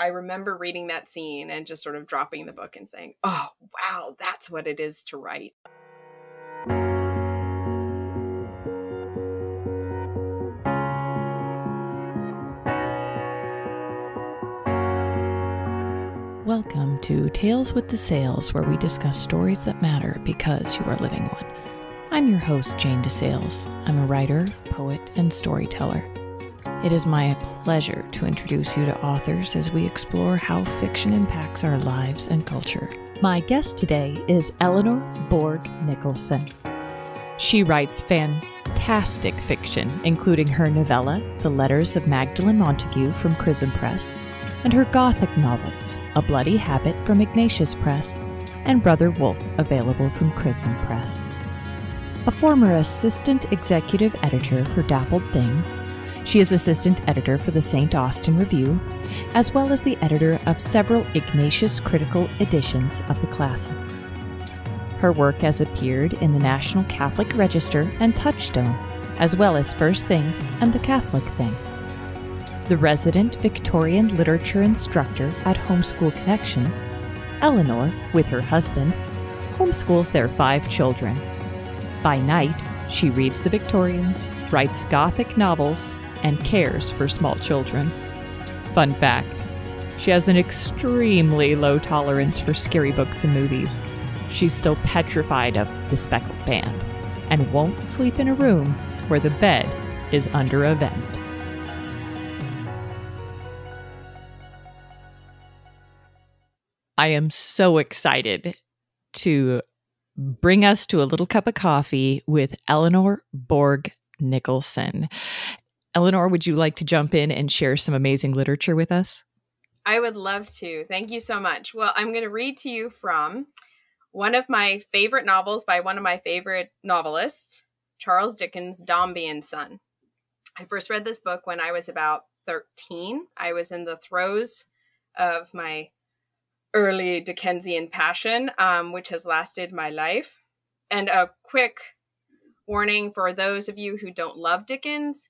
I remember reading that scene and just sort of dropping the book and saying, oh, wow, that's what it is to write. Welcome to Tales with the Sales, where we discuss stories that matter because you are living one. I'm your host, Jane DeSales. I'm a writer, poet, and storyteller. It is my pleasure to introduce you to authors as we explore how fiction impacts our lives and culture. My guest today is Eleanor Bourg Nicholson. She writes fantastic fiction, including her novella, The Letters of Magdalen Montague from Chrism Press, and her Gothic novels, A Bloody Habit from Ignatius Press, and Brother Wolf, available from Chrism Press. A former assistant executive editor for Dappled Things, she is assistant editor for the St. Austin Review, as well as the editor of several Ignatius critical editions of the classics. Her work has appeared in the National Catholic Register and Touchstone, as well as First Things and The Catholic Thing. The resident Victorian literature instructor at Homeschool Connections, Eleanor, with her husband, homeschools their 5 children. By night, she reads the Victorians, writes Gothic novels, and cares for small children. Fun fact, she has an extremely low tolerance for scary books and movies. She's still petrified of the speckled band and won't sleep in a room where the bed is under a vent. I am so excited to bring us to a little cup of coffee with Eleanor Bourg Nicholson. Eleanor, would you like to jump in and share some amazing literature with us? I would love to. Thank you so much. Well, I'm going to read to you from one of my favorite novels by one of my favorite novelists, Charles Dickens' Dombey and Son. I first read this book when I was about 13. I was in the throes of my early Dickensian passion, which has lasted my life. And a quick warning for those of you who don't love Dickens,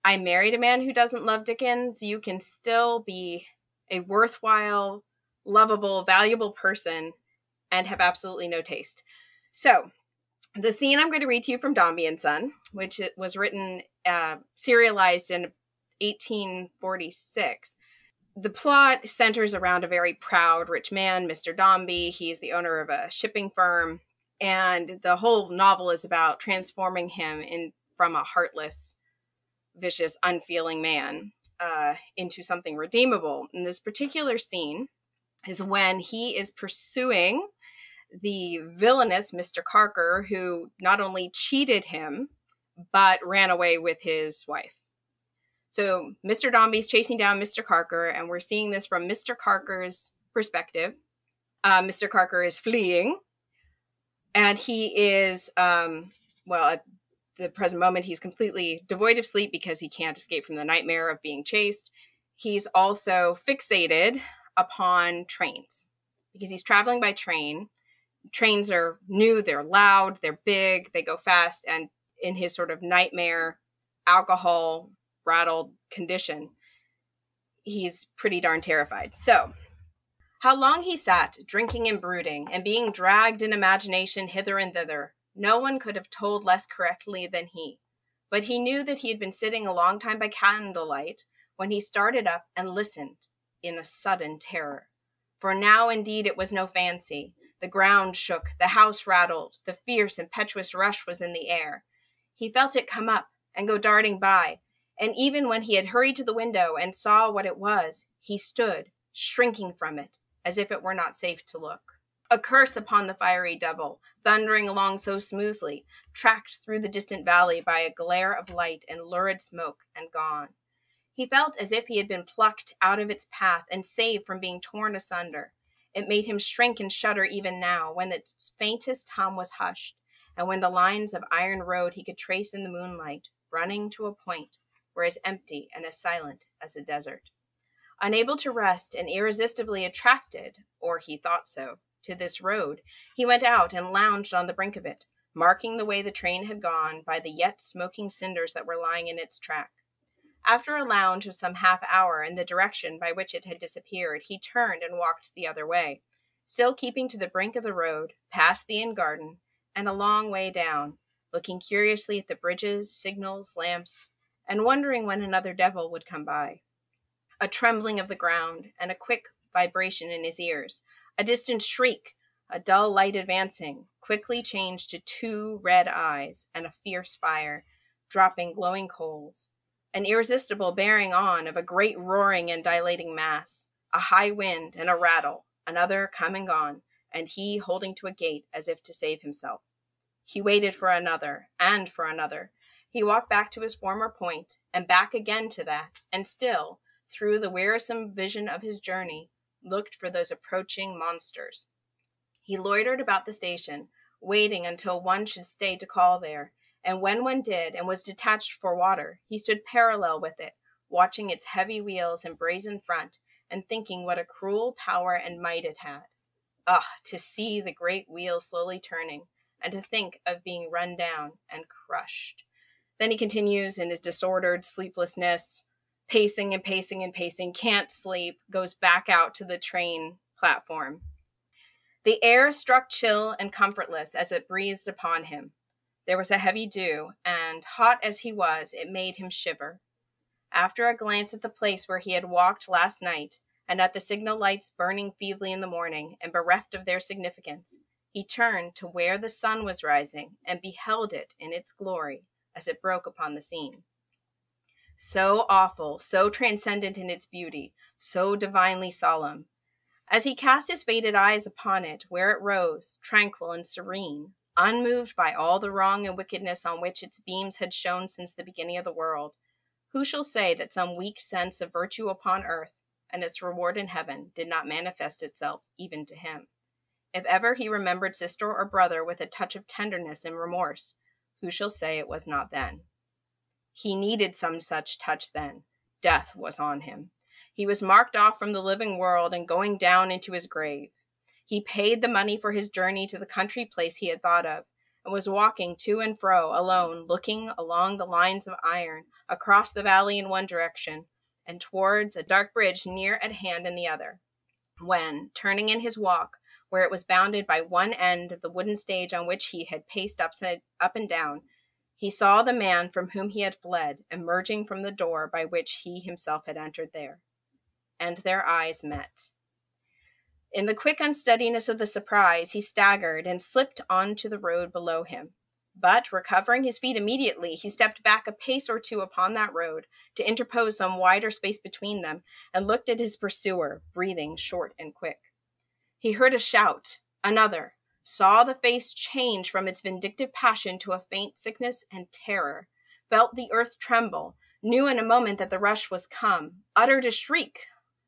I married a man who doesn't love Dickens. You can still be a worthwhile, lovable, valuable person and have absolutely no taste. So the scene I'm going to read to you from Dombey and Son, which it was written, serialized in 1846. The plot centers around a very proud rich man, Mr. Dombey. He's the owner of a shipping firm, and the whole novel is about transforming him from a heartless, vicious, unfeeling man into something redeemable. And this particular scene is when he is pursuing the villainous Mr. Carker, who not only cheated him, but ran away with his wife. So Mr. Dombey's chasing down Mr. Carker, and we're seeing this from Mr. Carker's perspective. Mr. Carker is fleeing, and he is, at the present moment, he's completely devoid of sleep because he can't escape from the nightmare of being chased. He's also fixated upon trains because he's traveling by train. Trains are new, they're loud, they're big, they go fast, and in his sort of nightmare, alcohol rattled condition, he's pretty darn terrified. So, how long he sat, drinking and brooding, and being dragged in imagination hither and thither, no one could have told less correctly than he. But he knew that he had been sitting a long time by candlelight when he started up and listened in a sudden terror. For now, indeed, it was no fancy. The ground shook, the house rattled, the fierce, impetuous rush was in the air. He felt it come up and go darting by, and even when he had hurried to the window and saw what it was, he stood, shrinking from it, as if it were not safe to look. A curse upon the fiery devil, thundering along so smoothly, tracked through the distant valley by a glare of light and lurid smoke, and gone. He felt as if he had been plucked out of its path and saved from being torn asunder. It made him shrink and shudder even now, when its faintest hum was hushed, and when the lines of iron road he could trace in the moonlight, running to a point, were as empty and as silent as a desert. Unable to rest and irresistibly attracted, or he thought so, to this road, he went out and lounged on the brink of it, marking the way the train had gone by the yet smoking cinders that were lying in its track. After a lounge of some half hour in the direction by which it had disappeared, he turned and walked the other way, still keeping to the brink of the road, past the inn garden, and a long way down, looking curiously at the bridges, signals, lamps, and wondering when another devil would come by. A trembling of the ground, and a quick vibration in his ears, a distant shriek, a dull light advancing, quickly changed to 2 red eyes and a fierce fire, dropping glowing coals, an irresistible bearing on of a great roaring and dilating mass, a high wind and a rattle, another come and gone, and he holding to a gate as if to save himself. He waited for another, and for another. He walked back to his former point, and back again to that, and still, through the wearisome vision of his journey, looked for those approaching monsters. He loitered about the station, waiting until one should stay to call there, and when one did and was detached for water, he stood parallel with it, watching its heavy wheels and brazen front, and thinking what a cruel power and might it had. To see the great wheel slowly turning, and to think of being run down and crushed. Then he continues in his disordered sleeplessness, pacing and pacing and pacing, can't sleep, goes back out to the train platform. The air struck chill and comfortless as it breathed upon him. There was a heavy dew, and, hot as he was, it made him shiver. After a glance at the place where he had walked last night, and at the signal lights burning feebly in the morning, and bereft of their significance, he turned to where the sun was rising, and beheld it in its glory as it broke upon the scene. So awful, so transcendent in its beauty, so divinely solemn. As he cast his faded eyes upon it, where it rose, tranquil and serene, unmoved by all the wrong and wickedness on which its beams had shone since the beginning of the world, who shall say that some weak sense of virtue upon earth, and its reward in heaven, did not manifest itself even to him? If ever he remembered sister or brother with a touch of tenderness and remorse, who shall say it was not then? He needed some such touch then. Death was on him. He was marked off from the living world and going down into his grave. He paid the money for his journey to the country place he had thought of, and was walking to and fro alone, looking along the lines of iron, across the valley in one direction, and towards a dark bridge near at hand in the other, when, turning in his walk, where it was bounded by one end of the wooden stage on which he had paced up and down, he saw the man from whom he had fled emerging from the door by which he himself had entered there. And their eyes met. In the quick unsteadiness of the surprise, he staggered and slipped onto the road below him. But, recovering his feet immediately, he stepped back a pace or two upon that road to interpose some wider space between them, and looked at his pursuer, breathing short and quick. He heard a shout, another, saw the face change from its vindictive passion to a faint sickness and terror, felt the earth tremble, knew in a moment that the rush was come, uttered a shriek,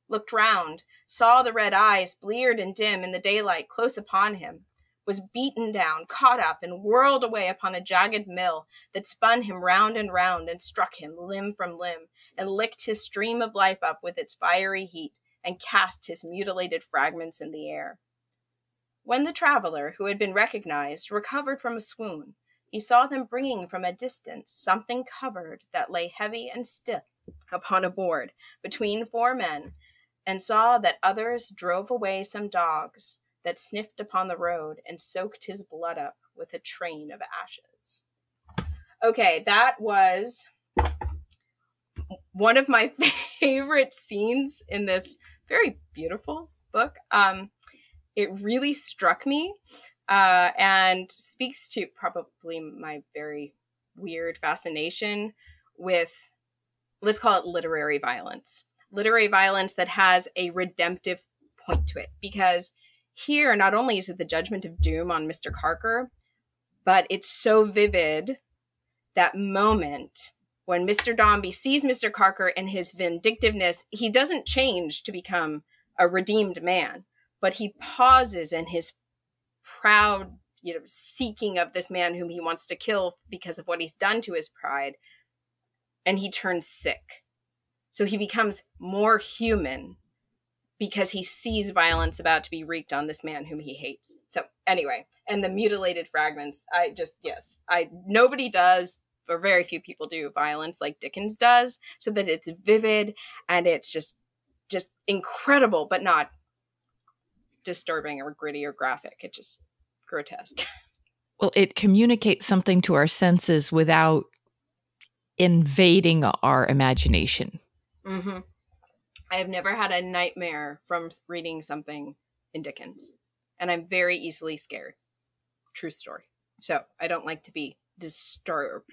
looked round, saw the red eyes, bleared and dim in the daylight close upon him, was beaten down, caught up, and whirled away upon a jagged mill that spun him round and struck him limb from limb, and licked his stream of life up with its fiery heat, and cast his mutilated fragments in the air. When the traveler, who had been recognized, recovered from a swoon, he saw them bringing from a distance something covered that lay heavy and stiff upon a board between 4 men, and saw that others drove away some dogs that sniffed upon the road and soaked his blood up with a train of ashes. Okay, that was one of my favorite scenes in this very beautiful book. It really struck me and speaks to probably my very weird fascination with, let's call it literary violence. Literary violence that has a redemptive point to it. Because here, not only is it the judgment of doom on Mr. Carker, but it's so vivid, that moment when Mr. Dombey sees Mr. Carker and his vindictiveness. He doesn't change to become a redeemed man, but he pauses in his proud, seeking of this man whom he wants to kill because of what he's done to his pride, and he turns sick. So he becomes more human because he sees violence about to be wreaked on this man whom he hates. So anyway, and the mutilated fragments, nobody does or very few people do violence like Dickens does, so that it's vivid and it's just incredible, but not disturbing or gritty or graphic. It's just grotesque. Well, it communicates something to our senses without invading our imagination. Mm-hmm. I have never had a nightmare from reading something in Dickens, and I'm very easily scared. True story. So I don't like to be disturbed.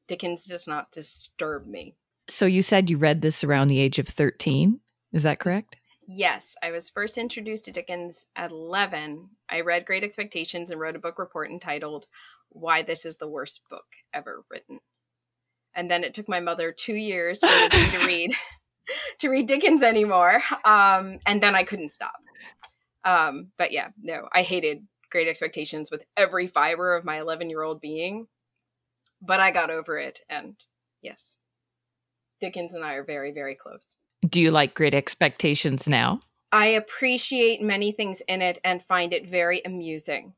Dickens does not disturb me. So you said you read this around the age of 13. Is that correct? Yes, I was first introduced to Dickens at 11. I read Great Expectations and wrote a book report entitled Why This is the Worst Book Ever Written. And then it took my mother 2 years to get me to read Dickens anymore. And then I couldn't stop. But yeah, no, I hated Great Expectations with every fiber of my 11-year-old being. But I got over it. And yes, Dickens and I are very, very close. Do you like Great Expectations now? I appreciate many things in it and find it very amusing.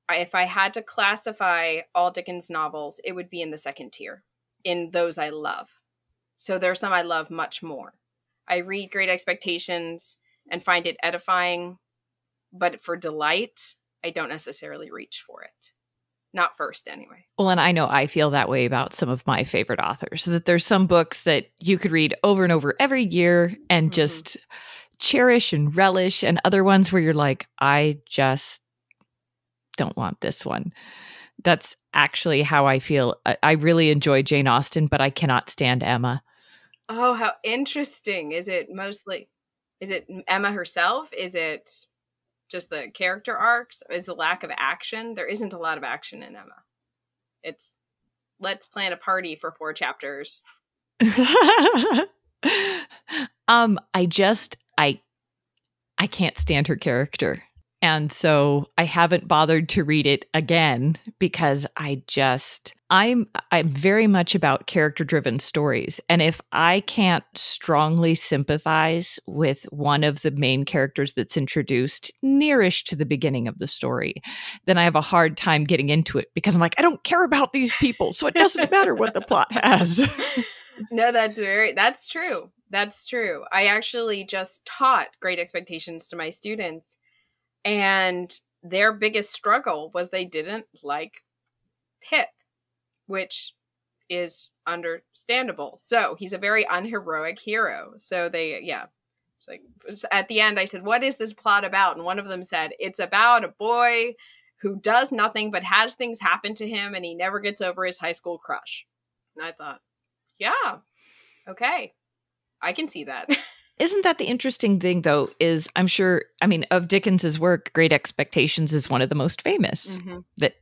If I had to classify all Dickens novels, it would be in the second tier, in those I love. So there are some I love much more. I read Great Expectations and find it edifying, but for delight, I don't necessarily reach for it. Not first, anyway. Well, and I know I feel that way about some of my favorite authors, that there's some books that you could read over and over every year and just cherish and relish, and other ones where you're like, I just don't want this one. That's actually how I feel. I really enjoy Jane Austen, but I cannot stand Emma. Oh, how interesting. Is it Emma herself? Is it just the character arcs? Is the lack of action? There isn't a lot of action in Emma. It's let's plan a party for 4 chapters. I can't stand her character. And so I haven't bothered to read it again because I'm very much about character-driven stories. And if I can't strongly sympathize with one of the main characters that's introduced nearish to the beginning of the story, then I have a hard time getting into it because I'm like, I don't care about these people, so it doesn't matter what the plot has. No, that's true. That's true. I actually just taught Great Expectations to my students. And their biggest struggle was they didn't like Pip, which is understandable. So he's a very unheroic hero. So it's like at the end I said, what is this plot about? And one of them said, it's about a boy who does nothing but has things happen to him and he never gets over his high school crush. And I thought, yeah, okay, I can see that. Isn't that the interesting thing, though, is of Dickens's work, Great Expectations is one of the most famous, that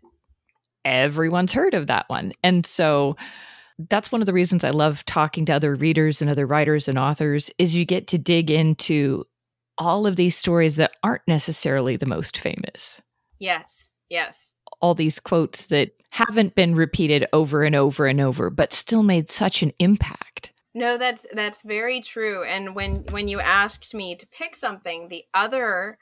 everyone's heard of that one. And so that's one of the reasons I love talking to other readers and other writers and authors is you get to dig into all of these stories that aren't necessarily the most famous. Yes. All these quotes that haven't been repeated over and over and over, but still made such an impact. No, that's very true. And when you asked me to pick something, the other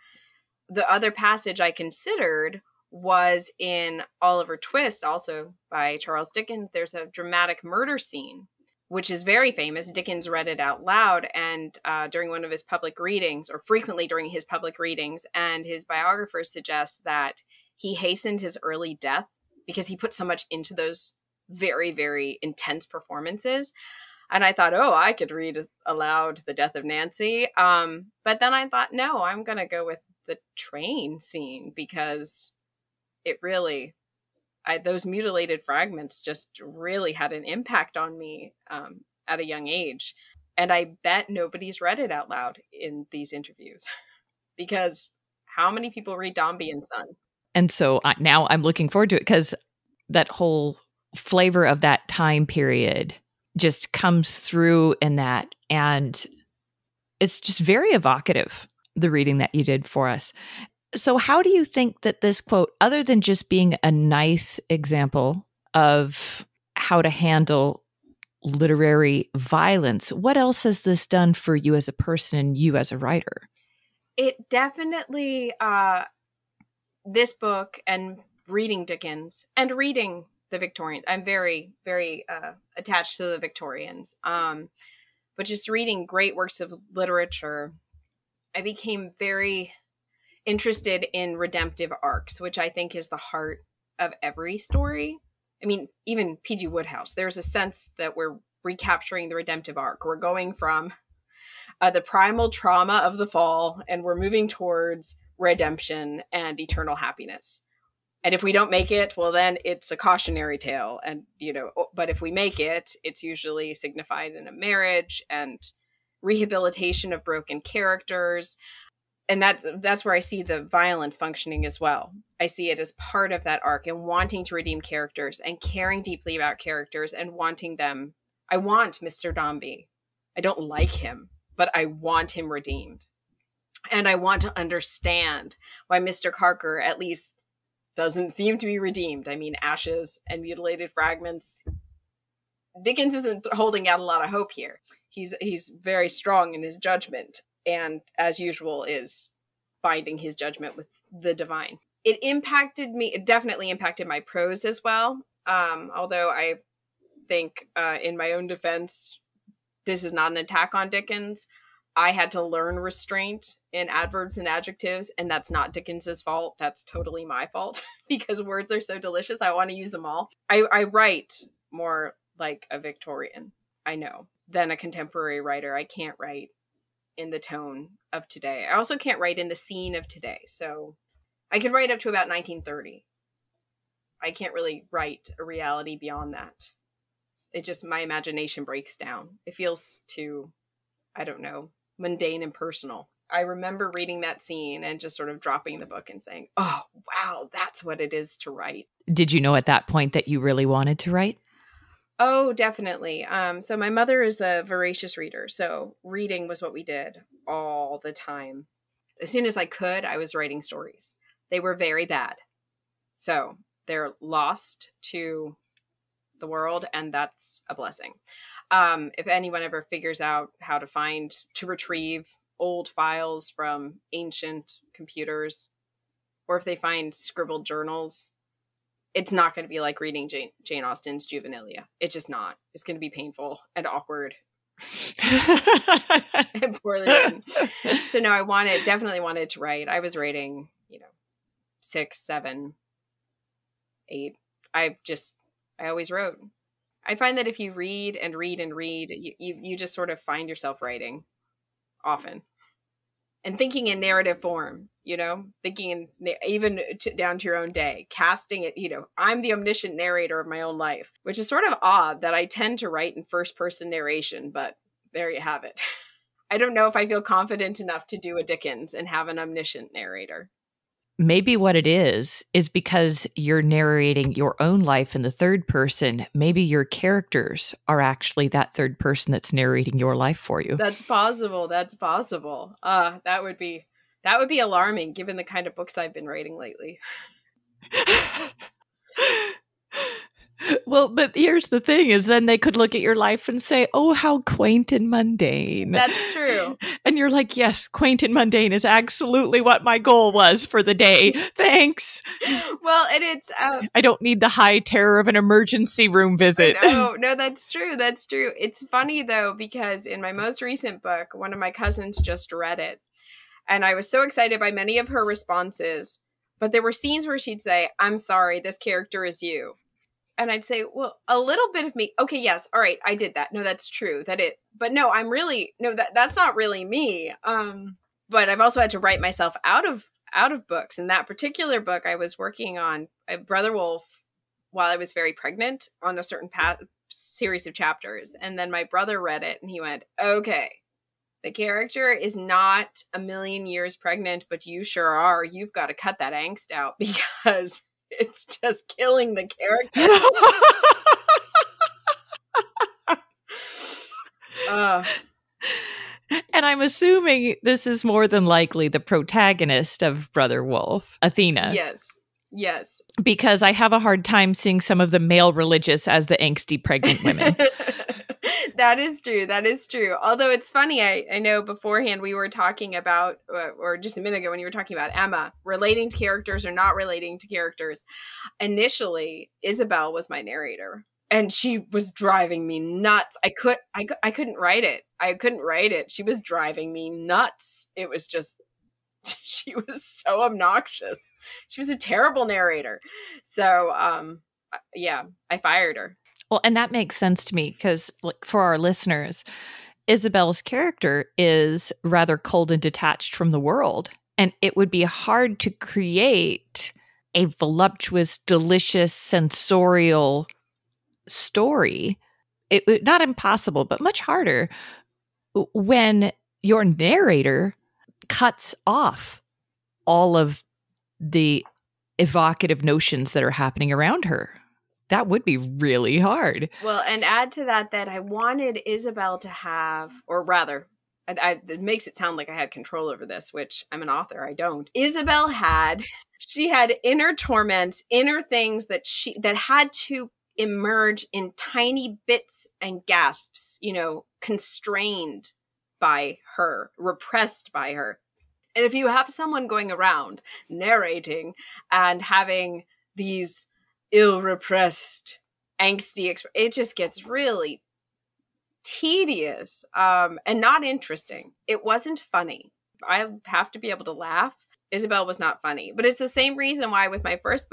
passage I considered was in Oliver Twist, also by Charles Dickens. There's a dramatic murder scene, which is very famous. Dickens read it out loud and during one of his public readings, or frequently during his public readings, and his biographers suggest that he hastened his early death because he put so much into those very, very intense performances. And I thought, I could read aloud The Death of Nancy. But then I thought, no, I'm going to go with the train scene because it really, those mutilated fragments just really had an impact on me at a young age. And I bet nobody's read it out loud in these interviews because how many people read Dombey and Son? And so now I'm looking forward to it because that whole flavor of that time period just comes through in that. And it's just very evocative, the reading that you did for us. So how do you think that this quote, other than just being a nice example of how to handle literary violence, what else has this done for you as a person and you as a writer? It definitely, this book and reading Dickens and reading the Victorians. I'm very, very attached to the Victorians. But just reading great works of literature, I became very interested in redemptive arcs, which I think is the heart of every story. I mean, even P.G. Wodehouse, there's a sense that we're recapturing the redemptive arc. We're going from the primal trauma of the fall, and we're moving towards redemption and eternal happiness. And if we don't make it, well, then it's a cautionary tale. And, but if we make it, it's usually signified in a marriage and rehabilitation of broken characters. And that's where I see the violence functioning as well. I see it as part of that arc and wanting to redeem characters and caring deeply about characters and wanting them. I want Mr. Dombey. I don't like him, but I want him redeemed. And I want to understand why Mr. Carker at least doesn't seem to be redeemed. I mean, ashes and mutilated fragments. Dickens isn't holding out a lot of hope here. He's very strong in his judgment, and as usual is binding his judgment with the divine. It impacted me. It definitely impacted my prose as well. Although I think in my own defense, this is not an attack on Dickens. I had to learn restraint in adverbs and adjectives, and that's not Dickens's fault. That's totally my fault because words are so delicious. I want to use them all. I write more like a Victorian, I know, than a contemporary writer. I can't write in the tone of today. I also can't write in the scene of today. So I could write up to about 1930. I can't really write a reality beyond that. It just, my imagination breaks down. It feels too, I don't know, mundane and personal. I remember reading that scene and just sort of dropping the book and saying, oh, wow, that's what it is to write. Did you know at that point that you really wanted to write? Oh, definitely. So my mother is a voracious reader. So reading was what we did all the time. As soon as I could, I was writing stories. They were very bad. So they're lost to the world, and that's a blessing. If anyone ever figures out how to retrieve old files from ancient computers, or if they find scribbled journals, it's not going to be like reading Jane Austen's Juvenilia. It's just not. It's going to be painful and awkward and poorly written. So no, definitely wanted to write. I was writing, 6, 7, 8. I always wrote. I find that if you read and read and read, you just sort of find yourself writing often and thinking in narrative form, thinking even down to your own day, casting it, I'm the omniscient narrator of my own life, which is sort of odd that I tend to write in first person narration, but there you have it. I don't know if I feel confident enough to do a Dickens and have an omniscient narrator. Maybe what it is because you're narrating your own life in the third person. Maybe your characters are actually that third person that's narrating your life for you. That's possible. That would be alarming given the kind of books I've been writing lately. Well, but here's the thing is then they could look at your life and say, oh, how quaint and mundane. That's true. And you're like, yes, quaint and mundane is absolutely what my goal was for the day. Thanks. Well, and it's... I don't need the high terror of an emergency room visit. No, that's true. That's true. It's funny, though, because in my most recent book, one of my cousins just read it. And I was so excited by many of her responses. But there were scenes where she'd say, I'm sorry, this character is you. And I'd say, well, a little bit of me. Okay, yes. All right. I did that. No, that's true. But no, that's not really me. But I've also had to write myself out of books. In that particular book, I was working on Brother Wolf while I was very pregnant on a certain series of chapters. And then my brother read it and he went, okay, the character is not a million years pregnant, but you sure are. You've got to cut that angst out because it's just killing the character. And I'm assuming this is more than likely the protagonist of Brother Wolf, Athena. Yes. Because I have a hard time seeing some of the male religious as the angsty pregnant women. That is true. That is true. Although it's funny, I know beforehand we were talking about, or just a minute ago when you were talking about Emma, relating to characters or not relating to characters. Initially, Isabel was my narrator. And she was driving me nuts. I couldn't write it. I couldn't write it. She was driving me nuts. It was just, she was so obnoxious. She was a terrible narrator. So, yeah, I fired her. Well, and that makes sense to me because, like, for our listeners, Isabel's character is rather cold and detached from the world. And it would be hard to create a voluptuous, delicious, sensorial story. Not impossible, but much harder when your narrator cuts off all of the evocative notions that are happening around her. That would be really hard. Well, and add to that I wanted Isabel to have, or rather, it makes it sound like I had control over this, which I'm an author. I don't. Isabel she had inner torments, inner things that had to emerge in tiny bits and gasps, constrained by her, repressed by her. And if you have someone going around narrating and having these ill-repressed, angsty, it just gets really tedious and not interesting. It wasn't funny. I have to be able to laugh. Isabel was not funny. But it's the same reason why with my first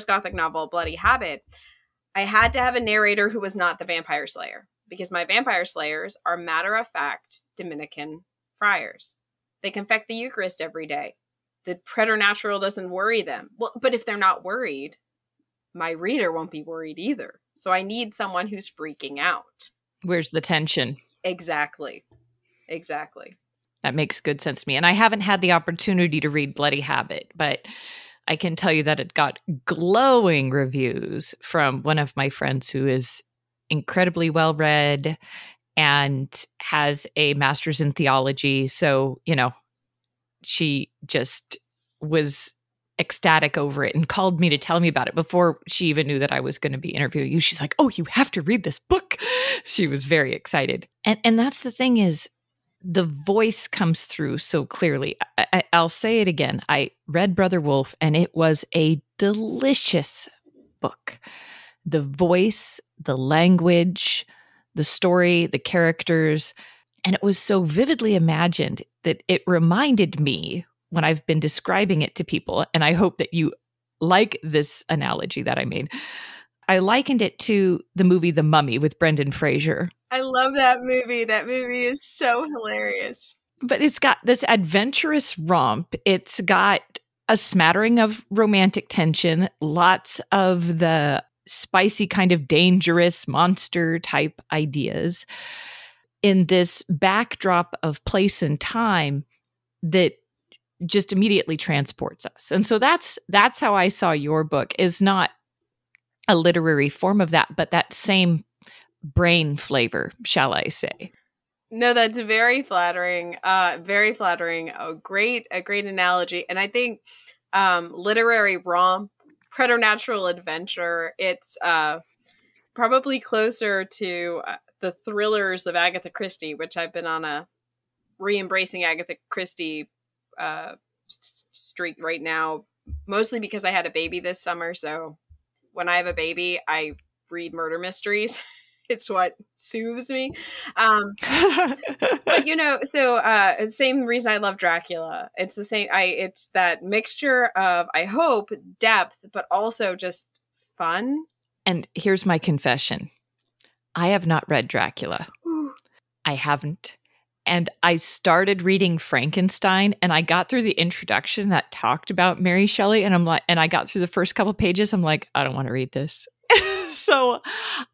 Gothic novel, Bloody Habit, I had to have a narrator who was not the vampire slayer, because my vampire slayers are matter-of-fact Dominican friars. They confect the Eucharist every day. The preternatural doesn't worry them. Well, but if they're not worried, my reader won't be worried either. So I need someone who's freaking out. Where's the tension? Exactly. That makes good sense to me. And I haven't had the opportunity to read Bloody Habit, but I can tell you that it got glowing reviews from one of my friends who is incredibly well-read and has a master's in theology. So, she just was ecstatic over it and called me to tell me about it before she even knew that I was going to be interviewing you. She's like, "Oh, you have to read this book." She was very excited. And that's the thing is, the voice comes through so clearly. I'll say it again. I read Brother Wolf and it was a delicious book. The voice, the language, the story, the characters, and it was so vividly imagined that it reminded me when I've been describing it to people, and I hope that you like this analogy that I made. I likened it to the movie The Mummy with Brendan Fraser. I love that movie. That movie is so hilarious. But it's got this adventurous romp. It's got a smattering of romantic tension, lots of the spicy kind of dangerous monster type ideas in this backdrop of place and time that just immediately transports us. And so that's how I saw your book, is not a literary form of that, but that same brain flavor, shall I say. No, that's very flattering. Very flattering. A great analogy. And I think literary romp, preternatural adventure, it's probably closer to the thrillers of Agatha Christie, which I've been on a re-embracing Agatha Christie streak right now, mostly because I had a baby this summer. So when I have a baby, I read murder mysteries. It's what soothes me. But same reason I love Dracula. It's the same. It's that mixture of, I hope, depth, but also just fun. And here's my confession. I have not read Dracula. Ooh. I haven't. And I started reading Frankenstein, and I got through the introduction that talked about Mary Shelley, and I got through the first couple pages. I'm like, I don't want to read this. So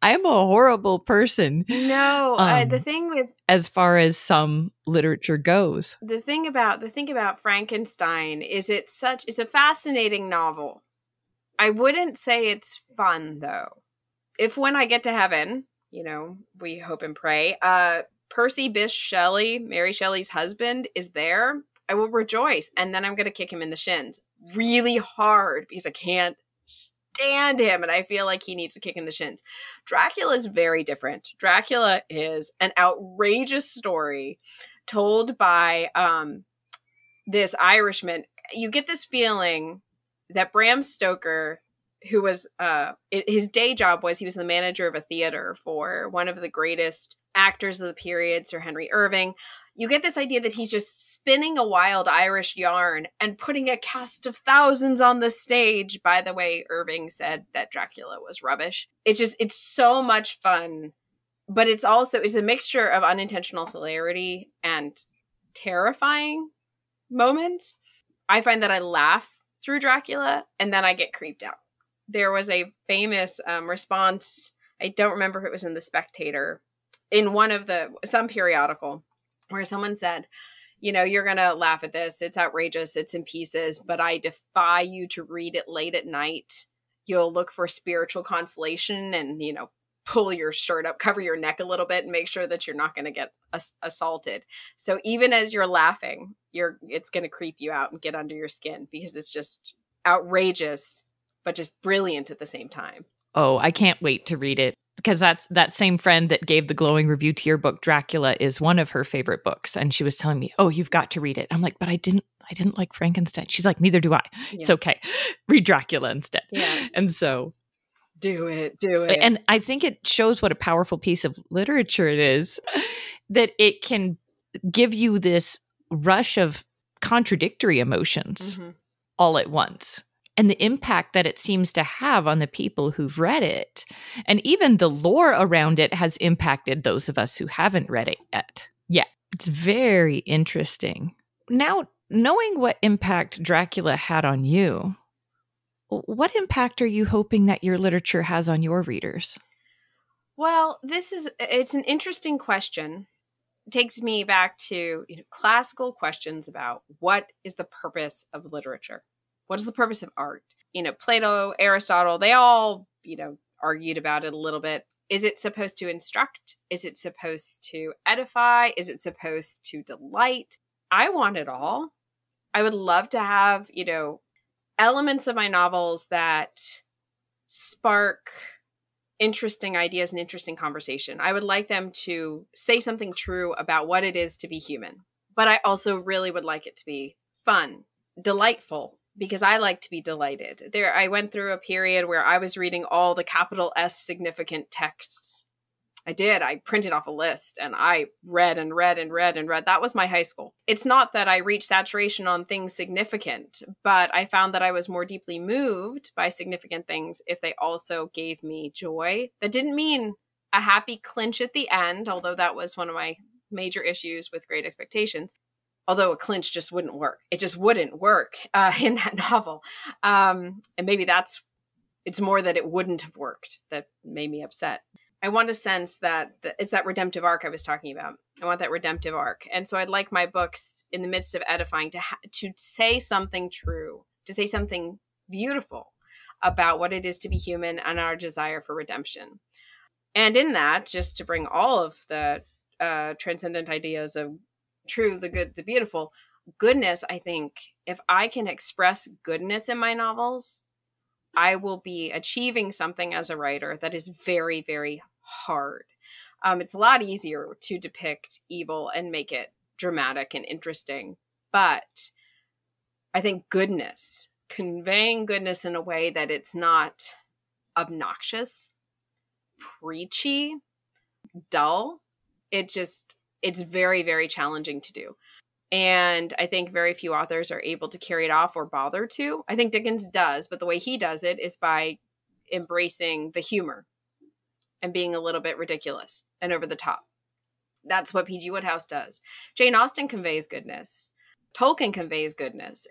I'm a horrible person. No, the thing with, as far as some literature goes, the thing about Frankenstein is it's a fascinating novel. I wouldn't say it's fun though. If when I get to heaven, we hope and pray, Percy Bysshe Shelley, Mary Shelley's husband, is there, I will rejoice. And then I'm going to kick him in the shins really hard because I can't stand him, and I feel like he needs a kick in the shins. Dracula is very different. Dracula is an outrageous story told by this Irishman. You get this feeling that Bram Stoker, who was his day job was he was the manager of a theater for one of the greatest actors of the period, Sir Henry Irving. You get this idea that he's just spinning a wild Irish yarn and putting a cast of thousands on the stage. By the way, Irving said that Dracula was rubbish. It's so much fun, but it's a mixture of unintentional hilarity and terrifying moments. I find that I laugh through Dracula and then I get creeped out. There was a famous response. I don't remember if it was in The Spectator, in some periodical, where someone said, you're going to laugh at this. It's outrageous. It's in pieces, but I defy you to read it late at night. You'll look for spiritual consolation and, pull your shirt up, cover your neck a little bit and make sure that you're not going to get assaulted. So even as you're laughing, it's going to creep you out and get under your skin because it's just outrageous, but just brilliant at the same time. Oh, I can't wait to read it. Because that same friend that gave the glowing review to your book, Dracula, is one of her favorite books. And she was telling me, oh, you've got to read it. I'm like, but I didn't like Frankenstein. She's like, neither do I. Yeah. It's okay. Read Dracula instead. Yeah. And so do it. And I think it shows what a powerful piece of literature it is, that it can give you this rush of contradictory emotions all at once. And the impact that it seems to have on the people who've read it. And even the lore around it has impacted those of us who haven't read it yet. Yeah, it's very interesting. Now, knowing what impact Dracula had on you, what impact are you hoping that your literature has on your readers? Well, it's an interesting question. It takes me back to classical questions about what is the purpose of literature? What is the purpose of art? Plato, Aristotle, they all, argued about it a little bit. Is it supposed to instruct? Is it supposed to edify? Is it supposed to delight? I want it all. I would love to have, elements of my novels that spark interesting ideas and interesting conversation. I would like them to say something true about what it is to be human. But I also really would like it to be fun, delightful, because I like to be delighted. I went through a period where I was reading all the capital S significant texts. I did. I printed off a list and I read and read and read and read. That was my high school. It's not that I reached saturation on things significant, but I found that I was more deeply moved by significant things if they also gave me joy. That didn't mean a happy clinch at the end, although that was one of my major issues with Great Expectations. Although a clinch just wouldn't work. It just wouldn't work in that novel. And maybe it's more that it wouldn't have worked that made me upset. I want a sense that it's that redemptive arc I was talking about. I want that redemptive arc. And so I'd like my books, in the midst of edifying, to say something true, to say something beautiful about what it is to be human and our desire for redemption. And in that, just to bring all of the transcendent ideas of true, the good, the beautiful, goodness, I think if I can express goodness in my novels, I will be achieving something as a writer that is very, very hard. It's a lot easier to depict evil and make it dramatic and interesting. But I think goodness, conveying goodness in a way that it's not obnoxious, preachy, dull, it's very, very challenging to do. And I think very few authors are able to carry it off or bother to. I think Dickens does, but the way he does it is by embracing the humor and being a little bit ridiculous and over the top. That's what P.G. Wodehouse does. Jane Austen conveys goodness. Tolkien conveys goodness.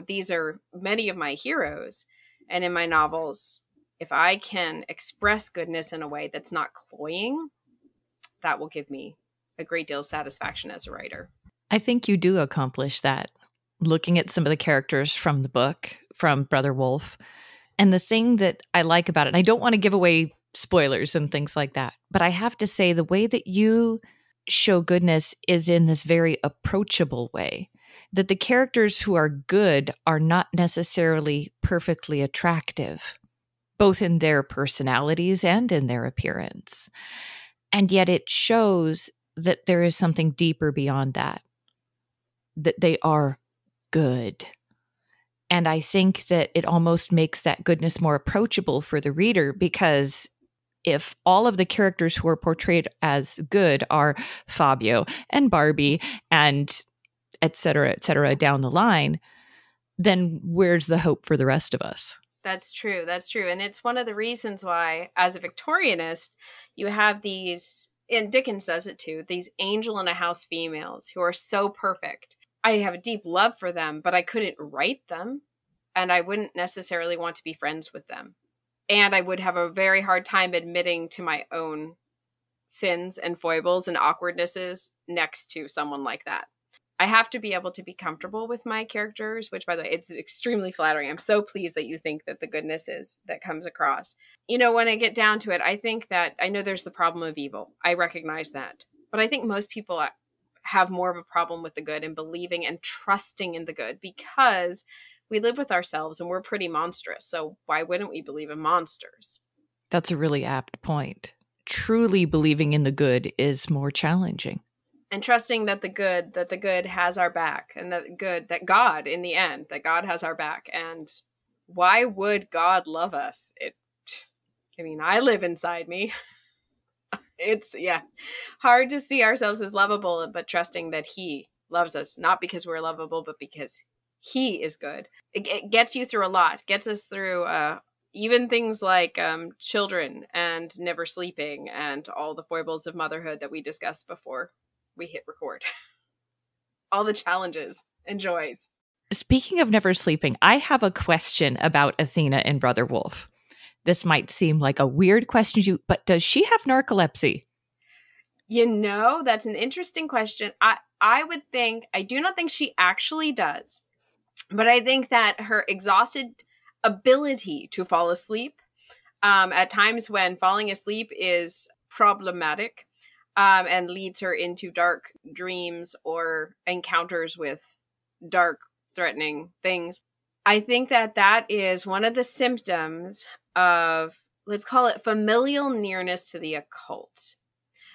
These are many of my heroes. And in my novels, if I can express goodness in a way that's not cloying, that will give me a great deal of satisfaction as a writer. I think you do accomplish that, looking at some of the characters from the book, from Brother Wolf. And the thing that I like about it, and I don't want to give away spoilers and things like that, but I have to say the way that you show goodness is in this very approachable way, that the characters who are good are not necessarily perfectly attractive. both in their personalities and in their appearance. And yet it shows that there is something deeper beyond that they are good. And I think that it almost makes that goodness more approachable for the reader, because if all of the characters who are portrayed as good are Fabio and Barbie and et cetera, down the line, then where's the hope for the rest of us? That's true. That's true. And it's one of the reasons why, as a Victorianist, you have these, and Dickens does it too, these angel in a house females who are so perfect. I have a deep love for them, but I couldn't write them, and I wouldn't necessarily want to be friends with them. And I would have a very hard time admitting to my own sins and foibles and awkwardnesses next to someone like that. I have to be able to be comfortable with my characters, which, by the way, it's extremely flattering. I'm so pleased that you think that the goodness is that comes across. You know, when I get down to it, I think that I know there's the problem of evil. I recognize that. But I think most people have more of a problem with the good and believing and trusting in the good, because we live with ourselves and we're pretty monstrous. So why wouldn't we believe in monsters? That's a really apt point. Truly believing in the good is more challenging. And trusting that the good has our back, and that God, in the end, that God has our back. And why would God love us? I live inside me. It's hard to see ourselves as lovable, but trusting that he loves us, not because we're lovable, but because he is good. It gets you through a lot, gets us through even things like children and never sleeping and all the foibles of motherhood that we discussed before we hit record. All the challenges and joys. Speaking of never sleeping, I have a question about Athena and Brother Wolf. This might seem like a weird question to you, but does she have narcolepsy? You know, that's an interesting question. I do not think she actually does, but I think that her exhausted ability to fall asleep, at times when falling asleep is problematic, and leads her into dark dreams or encounters with dark, threatening things. I think that is one of the symptoms of, let's call it, familial nearness to the occult.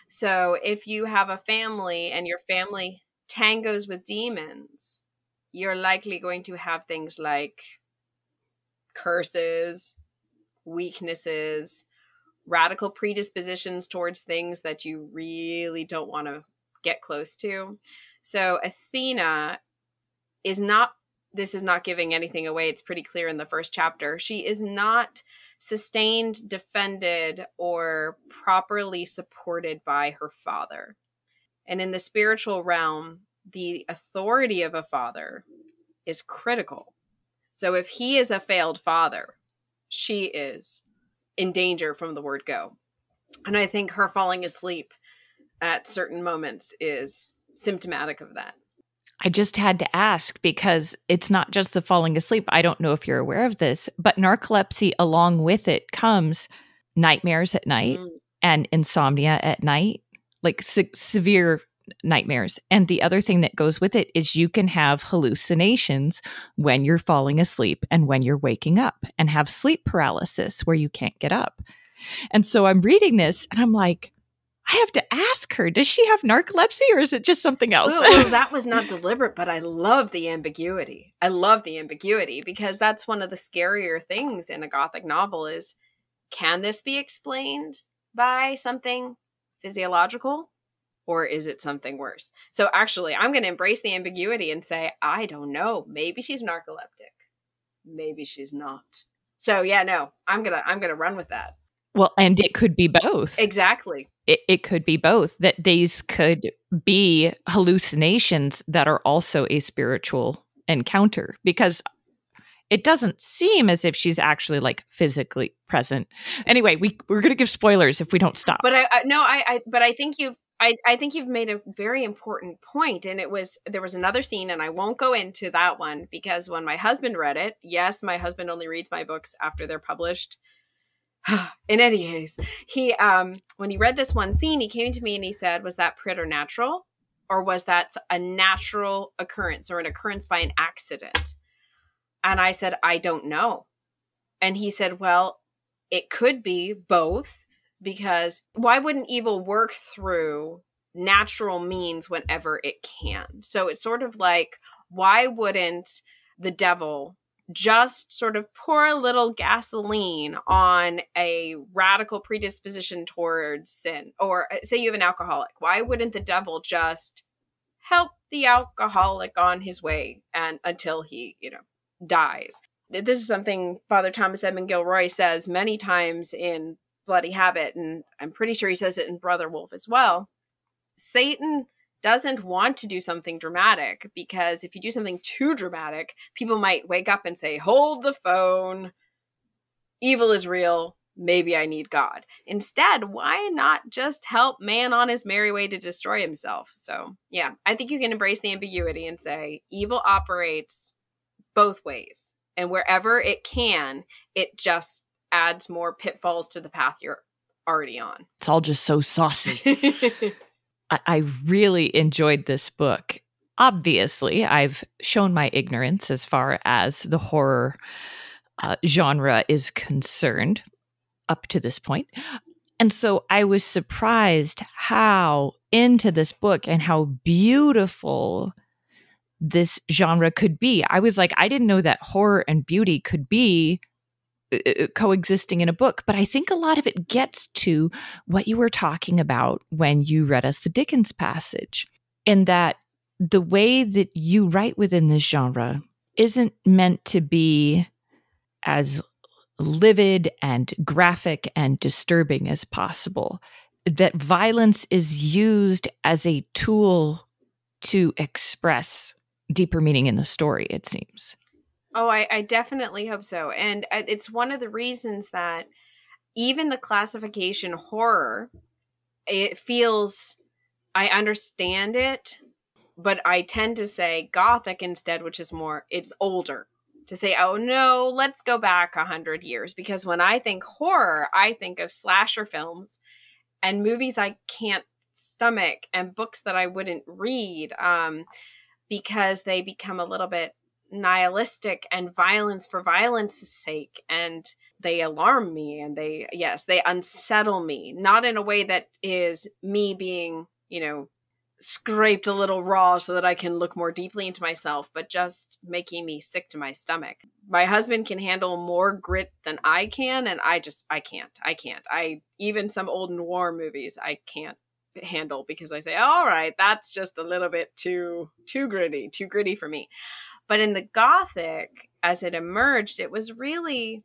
So if you have a family and your family tangos with demons, you're likely going to have things like curses, weaknesses, radical predispositions towards things that you really don't want to get close to. So Athena this is not giving anything away. It's pretty clear in the first chapter. She is not sustained, defended, or properly supported by her father. And in the spiritual realm, the authority of a father is critical. So if he is a failed father, she is in danger from the word go. And I think her falling asleep at certain moments is symptomatic of that. I just had to ask, because it's not just the falling asleep. I don't know if you're aware of this, but narcolepsy, along with it comes nightmares at night and insomnia at night, like severe nightmares. And the other thing that goes with it is you can have hallucinations when you're falling asleep and when you're waking up, and have sleep paralysis where you can't get up. And so I'm reading this and I'm like, I have to ask her, does she have narcolepsy, or is it just something else? Well, that was not deliberate, but I love the ambiguity. I love the ambiguity, because that's one of the scarier things in a Gothic novel is, can this be explained by something physiological, or is it something worse? So actually, I'm going to embrace the ambiguity and say, I don't know. Maybe she's narcoleptic. Maybe she's not. So yeah, no, I'm going to run with that. Well, and it could be both. Exactly. It could be both, that these could be hallucinations that are also a spiritual encounter, because it doesn't seem as if she's actually like physically present. Anyway, we're going to give spoilers if we don't stop. But I think you've made a very important point. And there was another scene, and I won't go into that one, because when my husband read it, yes, my husband only reads my books after they're published. In any case, he when he read this one scene, he came to me and he said, was that preternatural, or was that a natural occurrence, or an occurrence by an accident? And I said, I don't know. And he said, well, it could be both, because why wouldn't evil work through natural means whenever it can? So it's sort of like, why wouldn't the devil just sort of pour a little gasoline on a radical predisposition towards sin? Or say you have an alcoholic. Why wouldn't the devil just help the alcoholic on his way and until he, dies? This is something Father Thomas Edmund Gilroy says many times in Bloody Habit, and I'm pretty sure he says it in Brother Wolf as well. Satan doesn't want to do something dramatic, because if you do something too dramatic, people might wake up and say, hold the phone, evil is real, maybe I need God. Instead, why not just help man on his merry way to destroy himself? So yeah, I think you can embrace the ambiguity and say evil operates both ways. And wherever it can, it just adds more pitfalls to the path you're already on. It's all just so saucy. I really enjoyed this book. Obviously, I've shown my ignorance as far as the horror genre is concerned up to this point. And so I was surprised how into this book and how beautiful this genre could be. I was like, I didn't know that horror and beauty could be coexisting in a book. But I think a lot of it gets to what you were talking about when you read us the Dickens passage, in that the way that you write within this genre isn't meant to be as livid and graphic and disturbing as possible. That violence is used as a tool to express deeper meaning in the story, it seems. Oh, I definitely hope so. And it's one of the reasons that even the classification horror, it feels, I understand it, but I tend to say Gothic instead, which is more, it's older. To say, oh no, let's go back 100 years. Because when I think horror, I think of slasher films and movies I can't stomach and books that I wouldn't read, because they become a little bit nihilistic and violence for violence's sake, and they alarm me, and they unsettle me, not in a way that is me being, scraped a little raw so that I can look more deeply into myself, but just making me sick to my stomach. My husband can handle more grit than I can, and I can't. Even some old noir movies I can't handle, because I say, all right, that's just a little bit too gritty for me. But in the Gothic, as it emerged, it was many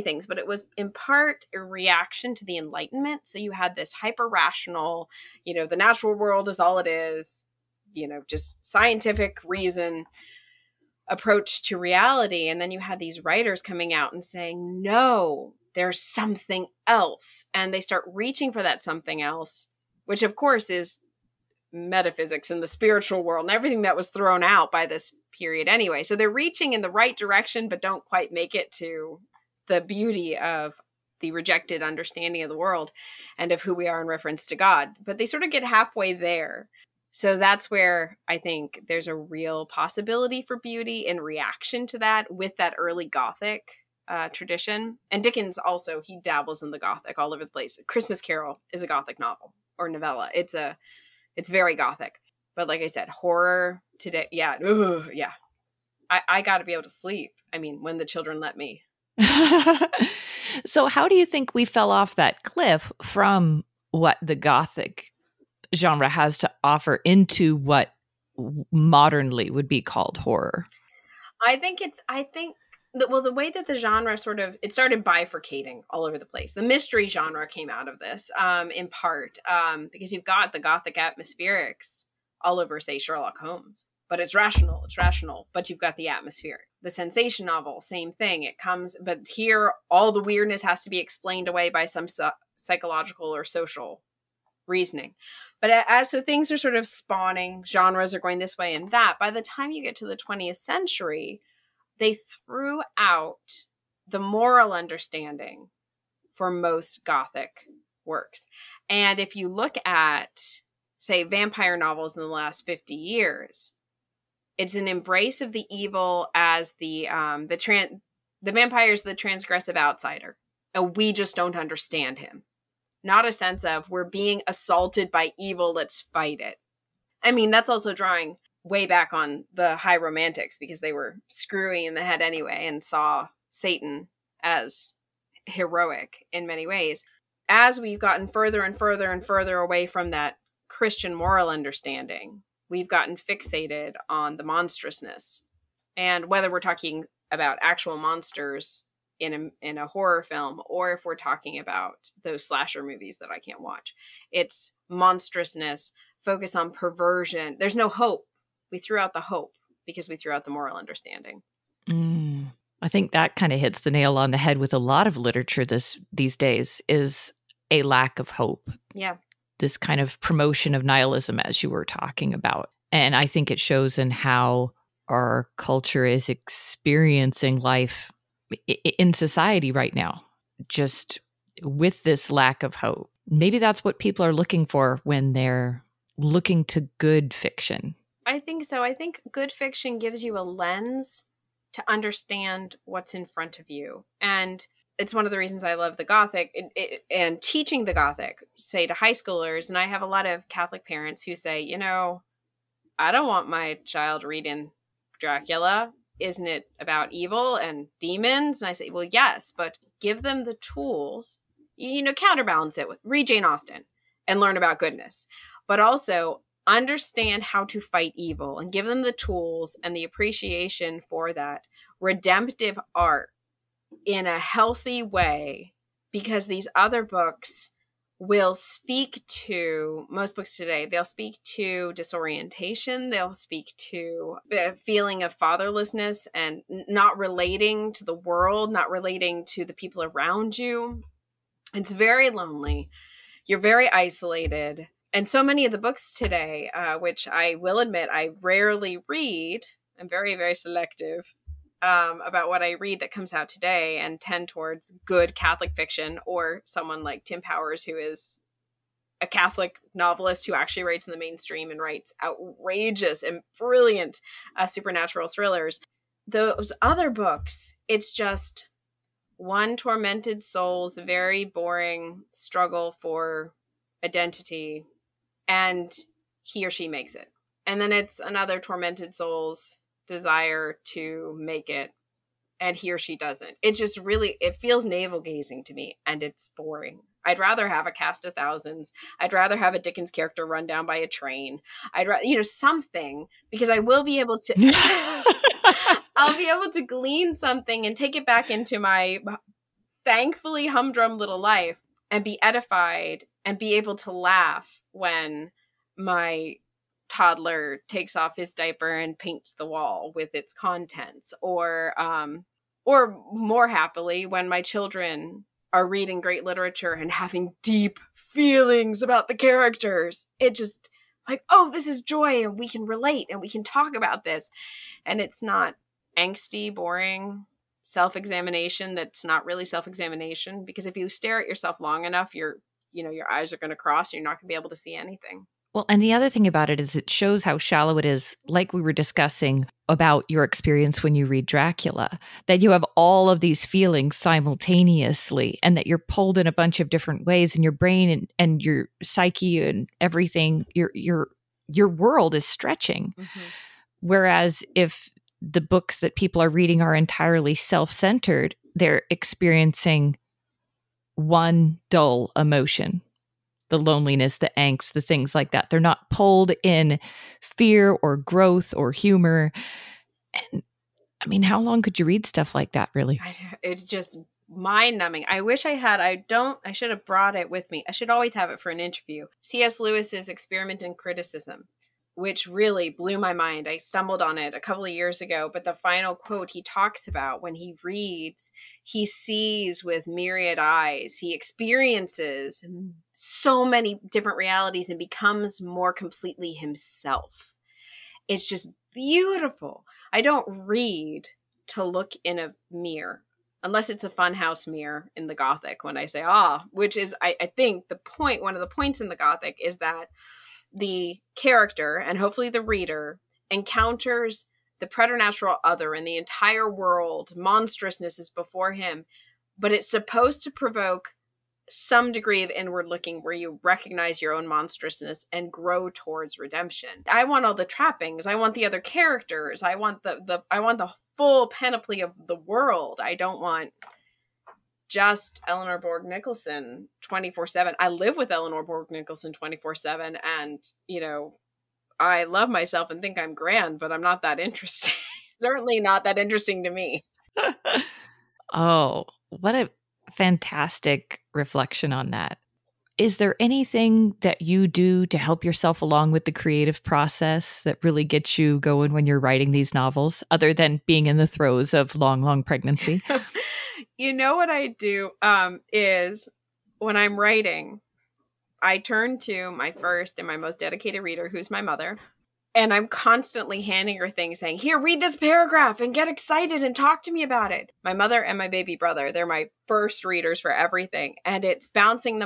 things, but it was in part a reaction to the Enlightenment. So you had this hyper rational, the natural world is all it is, just scientific reason approach to reality. And then you had these writers coming out and saying, no, there's something else. And they start reaching for that something else, which of course is metaphysics and the spiritual world and everything that was thrown out by this period anyway. So they're reaching in the right direction, but don't quite make it to the beauty of the rejected understanding of the world and of who we are in reference to God. But they sort of get halfway there. So that's where I think there's a real possibility for beauty in reaction to that, with that early Gothic tradition. And Dickens also, he dabbles in the Gothic all over the place. Christmas Carol is a Gothic novel or novella. It's very Gothic. But like I said, horror today, yeah. I got to be able to sleep. I mean, when the children let me. So how do you think we fell off that cliff from what the Gothic genre has to offer into what modernly would be called horror? I think the way that the genre it started bifurcating all over the place. The mystery genre came out of this, in part, because you've got the Gothic atmospherics all over, say, Sherlock Holmes. But it's rational, but you've got the atmosphere. The sensation novel, same thing. It comes, but here, all the weirdness has to be explained away by some psychological or social reasoning. But so things are sort of spawning, genres are going this way and that. By the time you get to the 20th century, they threw out the moral understanding for most Gothic works. And if you look at, say, vampire novels in the last 50 years, it's an embrace of the evil as the vampire is the transgressive outsider. and we just don't understand him. Not a sense of we're being assaulted by evil, let's fight it. I mean, that's also drawing way back on the high romantics because they were screwy in the head anyway and saw Satan as heroic in many ways. As we've gotten further and further and further away from that Christian moral understanding, we've gotten fixated on the monstrousness. And whether we're talking about actual monsters in a horror film, or if we're talking about those slasher movies that I can't watch, it's monstrousness, focus on perversion. There's no hope. We threw out the hope because we threw out the moral understanding. I think that kind of hits the nail on the head with a lot of literature these days, is a lack of hope. Yeah. This kind of promotion of nihilism, as you were talking about. And I think it shows in how our culture is experiencing life in society right now, just with this lack of hope. Maybe that's what people are looking for when they're looking to good fiction. I think so. I think good fiction gives you a lens to understand what's in front of you. And it's one of the reasons I love the Gothic and teaching the Gothic, say to high schoolers. And I have a lot of Catholic parents who say, you know, I don't want my child reading Dracula. Isn't it about evil and demons? And I say, well, yes, but give them the tools, you know, counterbalance it with read Jane Austen and learn about goodness, but also understand how to fight evil and give them the tools and the appreciation for that redemptive art in a healthy way, because these other books will speak to, most books today, they'll speak to disorientation, they'll speak to a feeling of fatherlessness and not relating to the world, not relating to the people around you. It's very lonely. You're very isolated. And so many of the books today, which I will admit I rarely read, I'm very, very selective about what I read that comes out today, and tend towards good Catholic fiction, or someone like Tim Powers, who is a Catholic novelist who actually writes in the mainstream and writes outrageous and brilliant supernatural thrillers. Those other books, it's just one tormented soul's very boring struggle for identity, and he or she makes it. And then it's another tormented soul's desire to make it, and he or she doesn't. It just really, it feels navel gazing to me, and it's boring. I'd rather have a cast of thousands. I'd rather have a Dickens character run down by a train. I'd rather, you know, something, because I will be able to I'll be able to glean something and take it back into my thankfully humdrum little life and be edified and be able to laugh when my toddler takes off his diaper and paints the wall with its contents, or more happily, when my children are reading great literature and having deep feelings about the characters. It just like, oh, this is joy, and we can relate and we can talk about this. And it's not angsty, boring self-examination that's not really self-examination, because if you stare at yourself long enough, your eyes are going to cross and you're not going to be able to see anything. Well, and the other thing about it is it shows how shallow it is, like we were discussing about your experience when you read Dracula, that you have all of these feelings simultaneously and that you're pulled in a bunch of different ways, and your brain and your psyche and everything, your world is stretching. Mm-hmm. Whereas if the books that people are reading are entirely self-centered, they're experiencing one dull emotion. The loneliness, the angst, the things like that. They're not pulled in fear or growth or humor. And I mean, how long could you read stuff like that, really? It's just mind-numbing. I wish I had. I should have brought it with me. I should always have it for an interview. C.S. Lewis's Experiment in Criticism, which really blew my mind. I stumbled on it a couple of years ago, but the final quote he talks about, when he reads, he sees with myriad eyes. He experiences so many different realities and becomes more completely himself. It's just beautiful. I don't read to look in a mirror, unless it's a funhouse mirror in the Gothic, when I say, which is, I think the point, one of the points in the Gothic is that the character, and hopefully the reader, encounters the preternatural other, and the entire world, monstrousness is before him, but it's supposed to provoke some degree of inward looking where you recognize your own monstrousness and grow towards redemption. I want all the trappings. I want the other characters. I want the full panoply of the world. I don't want just Eleanor Bourg Nicholson 24/7. I live with Eleanor Bourg Nicholson 24/7, and I love myself and think I'm grand, but I'm not that interesting. Certainly not that interesting to me. Oh, what a fantastic reflection on that. Is there anything that you do to help yourself along with the creative process that really gets you going when you're writing these novels, other than being in the throes of long pregnancy? What I do is when I'm writing, I turn to my first and my most dedicated reader, who's my mother. And I'm constantly handing her things saying, here, read this paragraph and get excited and talk to me about it. My mother and my baby brother, they're my first readers for everything. And it's bouncing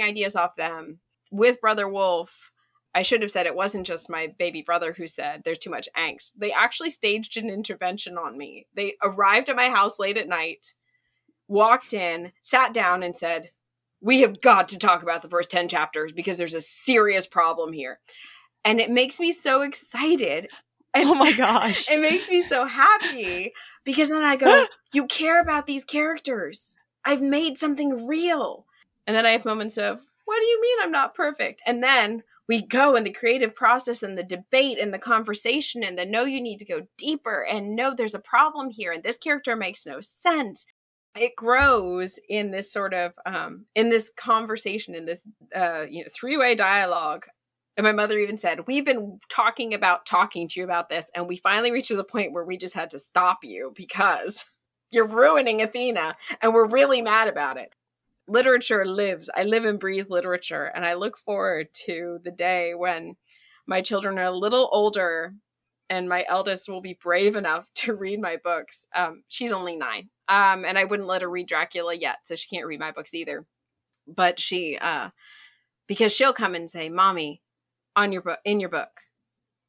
ideas off them. With Brother Wolf, I should have said it wasn't just my baby brother who said there's too much angst. They actually staged an intervention on me. They arrived at my house late at night, walked in, sat down and said, we have got to talk about the first 10 chapters because there's a serious problem here. And it makes me so excited. And oh my gosh. It makes me so happy because then I go, you care about these characters. I've made something real. And then I have moments of, what do you mean I'm not perfect? And then we go in the creative process and the debate and the conversation and the no, you need to go deeper and no, there's a problem here. And this character makes no sense. It grows in this sort of, in this conversation, in this, three-way dialogue. And my mother even said, we've been talking to you about this. And we finally reached to the point where we just had to stop you because you're ruining Athena. And we're really mad about it. Literature lives. I live and breathe literature. And I look forward to the day when my children are a little older and my eldest will be brave enough to read my books. She's only 9. And I wouldn't let her read Dracula yet. So she can't read my books either. But because she'll come and say, Mommy, in your book,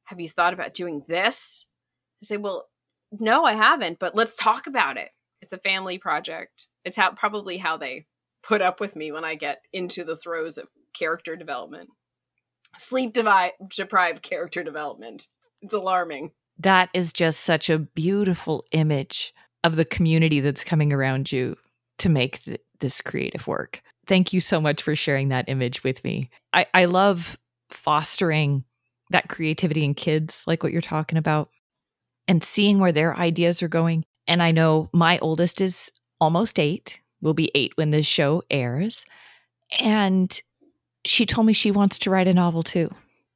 have you thought about doing this? I say, well, no, I haven't, but let's talk about it. It's a family project. It's probably how they put up with me when I get into the throes of character development. Sleep deprived character development. It's alarming. That is just such a beautiful image of the community that's coming around you to make this creative work. Thank you so much for sharing that image with me. I love fostering that creativity in kids, like what you're talking about, and seeing where their ideas are going. And I know my oldest is almost 8, will be 8 when this show airs. And she told me she wants to write a novel too.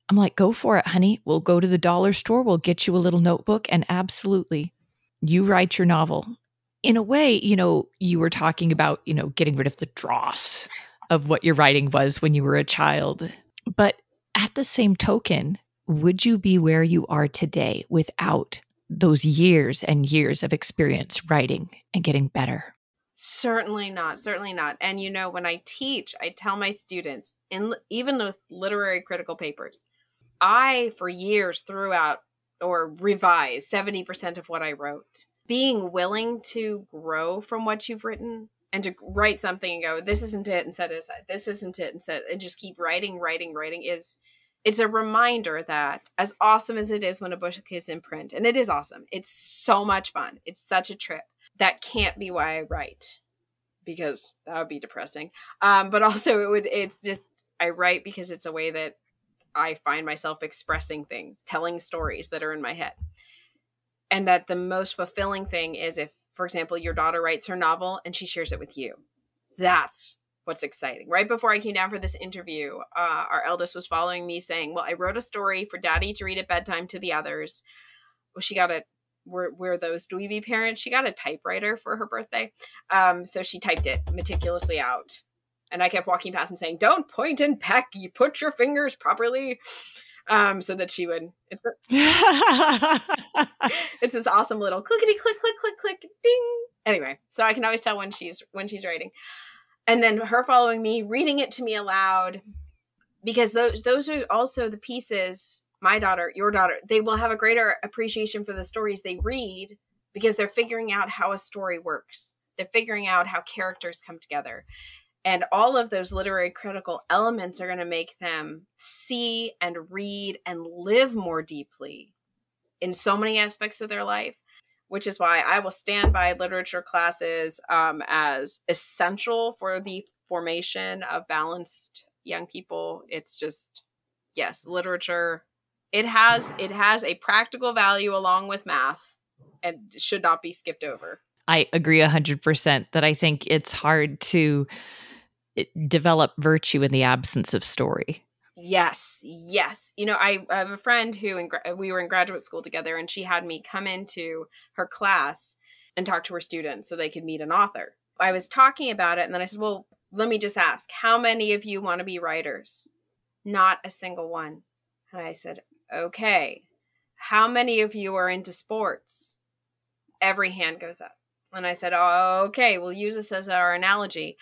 I'm like, go for it, honey. We'll go to the dollar store. We'll get you a little notebook and absolutely, you write your novel. In a way, you were talking about, getting rid of the dross of what your writing was when you were a child. But at the same token, would you be where you are today without those years and years of experience writing and getting better? Certainly not. Certainly not. And when I teach, I tell my students, even with literary critical papers, I, for years, threw out or revised 70% of what I wrote. Being willing to grow from what you've written and to write something and go, this isn't it, and set it aside. This isn't it, and just keep writing it's a reminder that as awesome as it is when a book is in print, and it is awesome, it's so much fun. It's such a trip. That can't be why I write, because that would be depressing. But also it's just, I write because it's a way that I find myself expressing things, telling stories that are in my head. And that the most fulfilling thing is if, for example, your daughter writes her novel and she shares it with you. That's what's exciting. Right before I came down for this interview, our eldest was following me saying, well, I wrote a story for Daddy to read at bedtime to the others. Well, she got we're those dweeby parents. She got a typewriter for her birthday. So she typed it meticulously out. And I kept walking past and saying, don't point and peck. You put your fingers properly. So that she would, it's this awesome little clickety click, click, click, click, ding. Anyway, so I can always tell when she's writing. And then her following me, reading it to me aloud, because those are also the pieces, my daughter, your daughter, they will have a greater appreciation for the stories they read because they're figuring out how a story works. They're figuring out how characters come together. And all of those literary critical elements are going to make them see and read and live more deeply in so many aspects of their life, which is why I will stand by literature classes as essential for the formation of balanced young people. It's just, yes, literature, it has a practical value along with math and should not be skipped over. I agree 100% that I think it's hard to develop virtue in the absence of story. Yes. You know, I have a friend who we were in graduate school together, and she had me come into her class and talk to her students so they could meet an author. I was talking about it, and then I said, well, let me just ask, how many of you want to be writers? Not a single one. And I said, okay. How many of you are into sports? Every hand goes up. And I said, oh, okay, we'll use this as our analogy.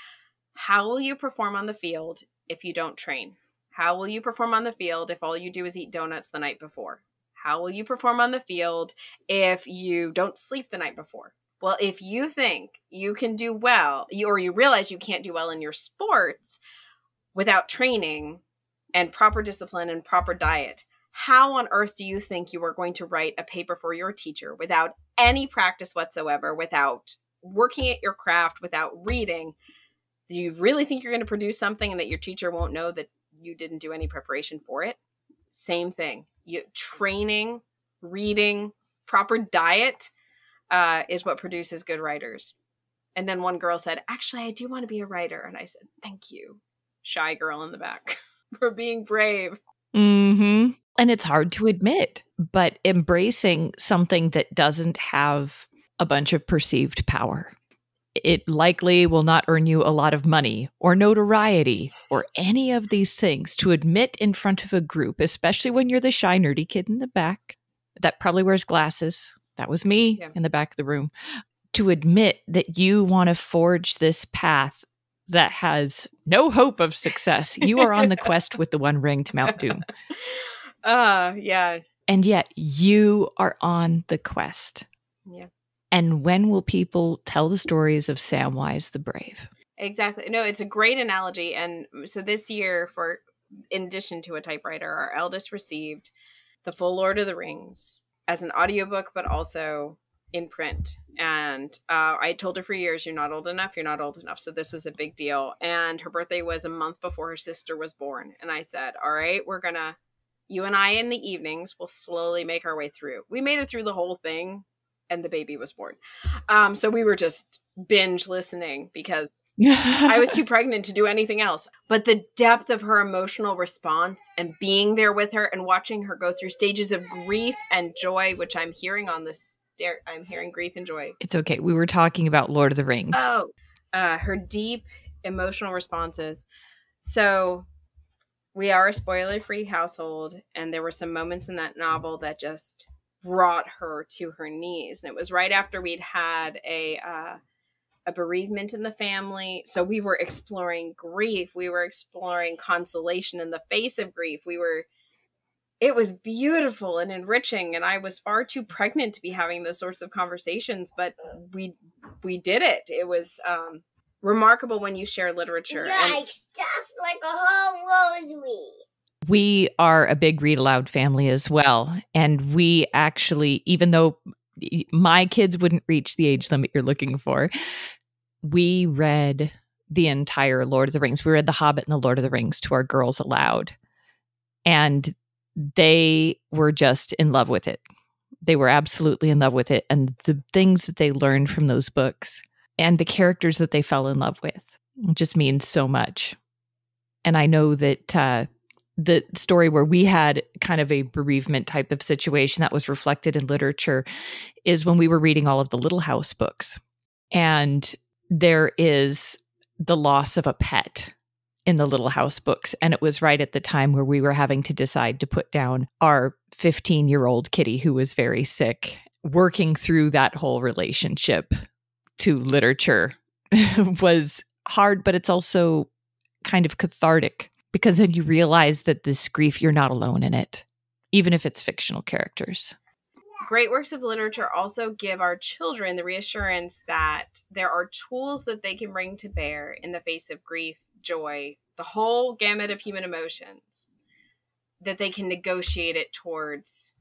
How will you perform on the field if you don't train? How will you perform on the field if all you do is eat donuts the night before? How will you perform on the field if you don't sleep the night before? Well, if you think you can do well, or you realize you can't do well in your sports without training and proper discipline and proper diet, how on earth do you think you are going to write a paper for your teacher without any practice whatsoever, without working at your craft, without reading? Do you really think you're going to produce something and that your teacher won't know that you didn't do any preparation for it? Same thing. Training, reading, proper diet is what produces good writers. And then one girl said, actually, I do want to be a writer. And I said, thank you, shy girl in the back, for being brave. Mm-hmm. And it's hard to admit, but embracing something that doesn't have a bunch of perceived power. It likely will not earn you a lot of money or notoriety or any of these things to admit in front of a group, especially when you're the shy, nerdy kid in the back that probably wears glasses. That was me in the back of the room. To admit that you want to forge this path that has no hope of success. You are on the quest with the One Ring to Mount Doom. Yeah. And yet you are on the quest. Yeah. And when will people tell the stories of Samwise the Brave? Exactly. No, it's a great analogy. And so this year, in addition to a typewriter, our eldest received the full Lord of the Rings as an audiobook, but also in print. And I told her for years, you're not old enough. So this was a big deal. And her birthday was a month before her sister was born. And I said, all right, you and I in the evenings will slowly make our way through. We made it through the whole thing. And the baby was born. So we were just binge listening because I was too pregnant to do anything else. But the depth of her emotional response and being there with her and watching her go through stages of grief and joy, which I'm hearing on this, I'm hearing grief and joy. It's okay. We were talking about Lord of the Rings. Oh, her deep emotional responses. So we are a spoiler-free household. And there were some moments in that novel that just brought her to her knees. And it was right after we'd had a bereavement in the family. So we were exploring grief. We were exploring consolation in the face of grief. It was beautiful and enriching. And I was far too pregnant to be having those sorts of conversations, but we did it. It was remarkable when you share literature. Yikes, that's like a whole rosary. We are a big read aloud family as well. And we actually, even though my kids wouldn't reach the age limit you're looking for, we read the entire Lord of the Rings. We read The Hobbit and The Lord of the Rings to our girls aloud. And they were just in love with it. They were absolutely in love with it. And the things that they learned from those books and the characters that they fell in love with just means so much. And I know that the story where we had kind of a bereavement type of situation that was reflected in literature is when we were reading all of the Little House books. And there is the loss of a pet in the Little House books. And it was right at the time where we were having to decide to put down our 15-year-old kitty who was very sick. Working through that whole relationship to literature was hard, but it's also kind of cathartic. Because then you realize that this grief, you're not alone in it, even if it's fictional characters. great works of literature also give our children the reassurance that there are tools that they can bring to bear in the face of grief, joy, the whole gamut of human emotions, that they can negotiate it towards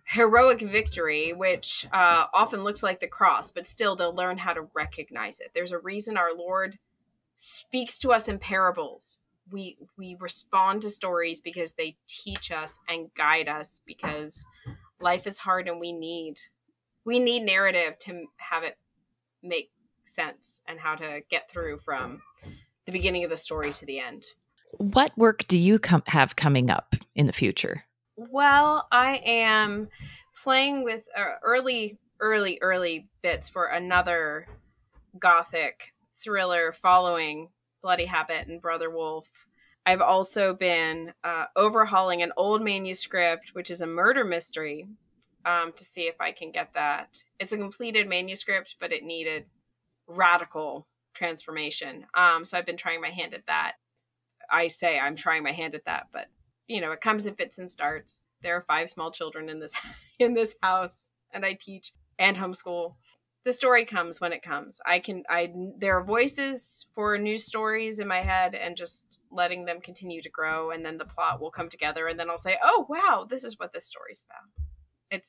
heroic victory, which often looks like the cross, but still they'll learn how to recognize it. There's a reason our Lord speaks to us in parables. We respond to stories because they teach us and guide us, because life is hard and we need narrative to have it make sense and how to get through from the beginning of the story to the end. What work do you have coming up in the future? Well, I am playing with early bits for another Gothic thriller following Bloody Habit and Brother Wolf. I've also been overhauling an old manuscript, which is a murder mystery, to see if I can get that. It's a completed manuscript, but it needed radical transformation. So I've been trying my hand at that. I say I'm trying my hand at that, but it comes in fits and starts. There are 5 small children in this house, and I teach and homeschool. The story comes when it comes. There are voices for new stories in my head, and just letting them continue to grow, and then the plot will come together, and then I'll say, oh wow, this is what this story's about.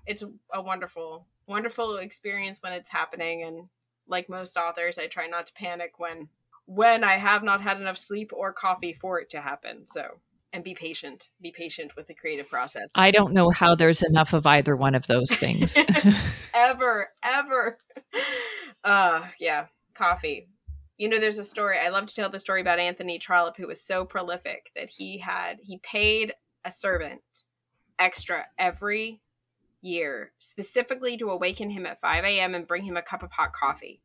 It's a wonderful, wonderful experience when it's happening, and like most authors, I try not to panic when I have not had enough sleep or coffee for it to happen. So, and be patient with the creative process. I don't know how there's enough of either one of those things. ever. Yeah, coffee. There's a story. I love to tell the story about Anthony Trollope, who was so prolific that he paid a servant extra every year, specifically to awaken him at 5 a.m. and bring him a cup of hot coffee.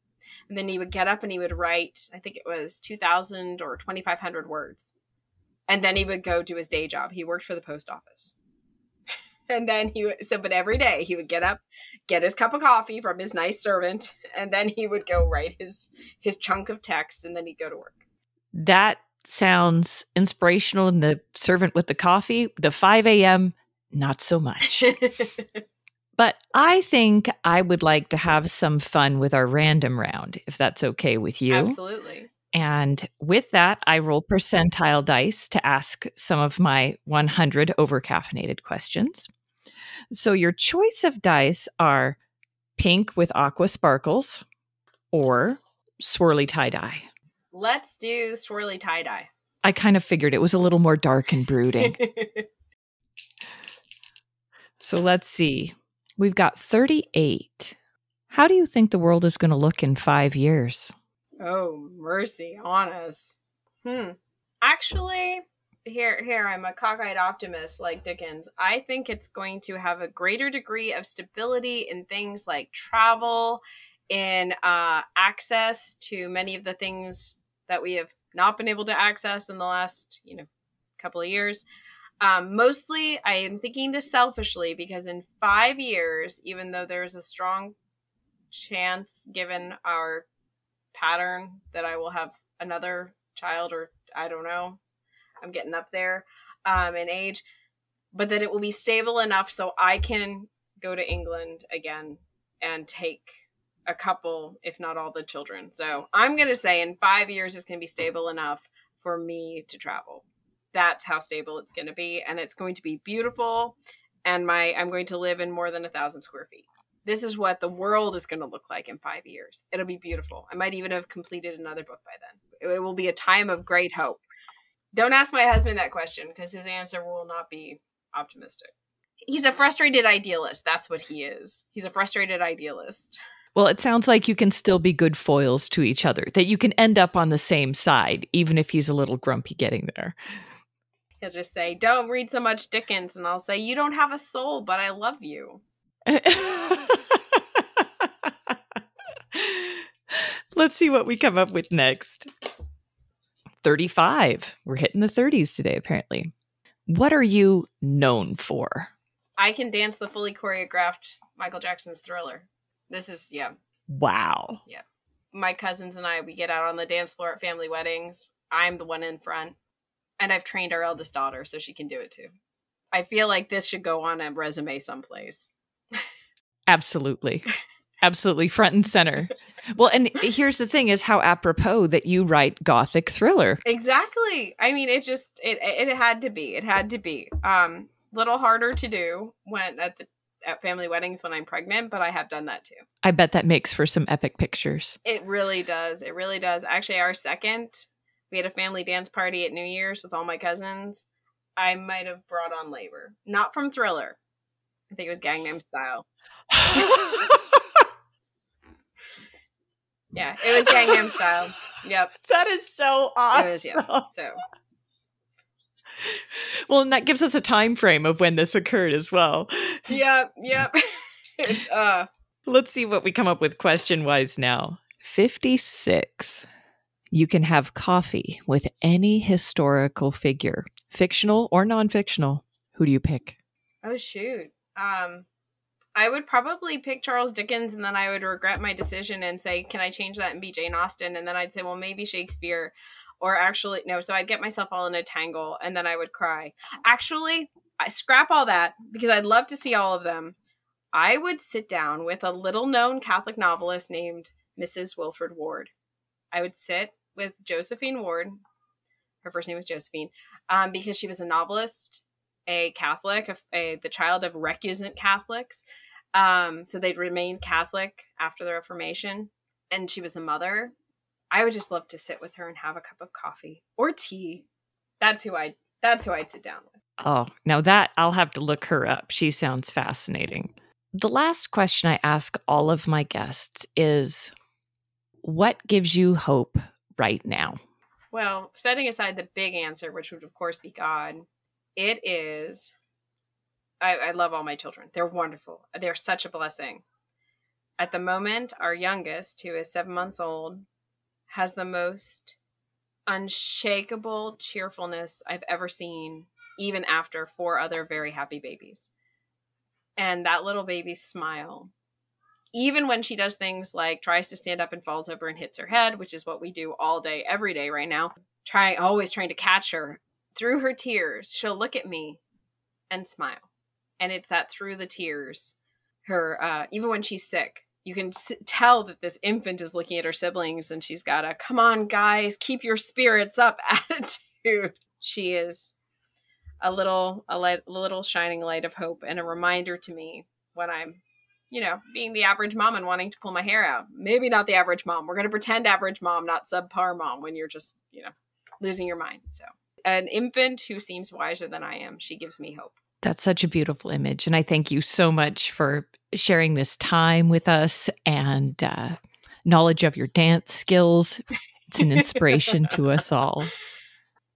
And then he would get up and he would write, I think it was 2,000 or 2,500 words. And then he would go do his day job. He worked for the post office. And then but every day he would get up, get his cup of coffee from his nice servant, and then he would go write his chunk of text, and then he'd go to work. That sounds inspirational. And the servant with the coffee, the 5 a.m., not so much. But I think I would like to have some fun with our random round, if that's okay with you. Absolutely. And with that, I roll percentile dice to ask some of my 100 over-caffeinated questions. So your choice of dice are pink with aqua sparkles or swirly tie-dye. Let's do swirly tie-dye. I kind of figured it was a little more dark and brooding. So let's see. We've got 38. How do you think the world is going to look in 5 years? Oh, mercy on us. Actually, here I'm a cockeyed optimist like Dickens. I think it's going to have a greater degree of stability in things like travel, in access to many of the things that we have not been able to access in the last, couple of years. Mostly, I am thinking this selfishly because in 5 years, even though there's a strong chance, given our pattern, that I will have another child, or I don't know, I'm getting up there in age, but that it will be stable enough so I can go to England again and take a couple, if not all, the children. So I'm going to say in 5 years, it's going to be stable enough for me to travel. That's how stable it's going to be. And it's going to be beautiful. And I'm going to live in more than 1,000 square feet. This is what the world is going to look like in 5 years. It'll be beautiful. I might even have completed another book by then. It will be a time of great hope. Don't ask my husband that question, because his answer will not be optimistic. He's a frustrated idealist. That's what he is. He's a frustrated idealist. Well, it sounds like you can still be good foils to each other, that you can end up on the same side, even if he's a little grumpy getting there. He'll just say, don't read so much Dickens. And I'll say, you don't have a soul, but I love you. Let's see what we come up with next. 35. We're hitting the 30s today, apparently. What are you known for? I can dance the fully choreographed Michael Jackson's Thriller. This is, yeah. Wow. Yeah. My cousins and I, we get out on the dance floor at family weddings. I'm the one in front. And I've trained our eldest daughter so she can do it too. I feel like this should go on a resume someplace. Absolutely. Absolutely front and center. Well, and here's the thing is how apropos that you write Gothic thriller. Exactly. I mean, it had to be. It had to be. Little harder to do when at family weddings when I'm pregnant, but I have done that too. I bet that makes for some epic pictures. It really does. It really does. Actually, we had a family dance party at New Year's with all my cousins. I might have brought on labor. Not from Thriller. I think it was Gangnam Style. Yeah, it was Gangnam Style. Yep. That is so awesome. It was, yeah. So. Well, and that gives us a time frame of when this occurred as well. Yep. Let's see what we come up with question-wise now. 56. You can have coffee with any historical figure, fictional or non-fictional. Who do you pick? Oh, shoot. I would probably pick Charles Dickens, and then I would regret my decision and say, can I change that and be Jane Austen? And then I'd say, well, maybe Shakespeare. Or actually, no, so I'd get myself all in a tangle, and then I would cry. Actually, I scrap all that, because I'd love to see all of them. I would sit down with a little-known Catholic novelist named Mrs. Wilfred Ward. I would sit with Josephine Ward. Her first name was Josephine, because she was a novelist, a Catholic, the child of recusant Catholics. So they'd remained Catholic after the Reformation, and she was a mother. I would just love to sit with her and have a cup of coffee or tea. That's who I'd sit down with. Oh, now that I'll have to look her up. She sounds fascinating. The last question I ask all of my guests is, what gives you hope right now? Well, setting aside the big answer, which would of course be God, it is, I love all my children. They're wonderful. They're such a blessing. At the moment, our youngest, who is 7 months old, has the most unshakable cheerfulness I've ever seen, even after 4 other very happy babies. And that little baby's smile, even when she does things like tries to stand up and falls over and hits her head, which is what we do all day, every day right now, always trying to catch her, through her tears, she'll look at me and smile. And it's that through the tears, her, even when she's sick, you can tell that this infant is looking at her siblings and she's got a, come on, guys, keep your spirits up attitude. She is a little shining light of hope and a reminder to me when I'm, being the average mom and wanting to pull my hair out. Maybe not the average mom. We're going to pretend average mom, not subpar mom, when you're just, losing your mind. So an infant who seems wiser than I am, she gives me hope. That's such a beautiful image. And I thank you so much for sharing this time with us and knowledge of your dance skills. It's an inspiration to us all.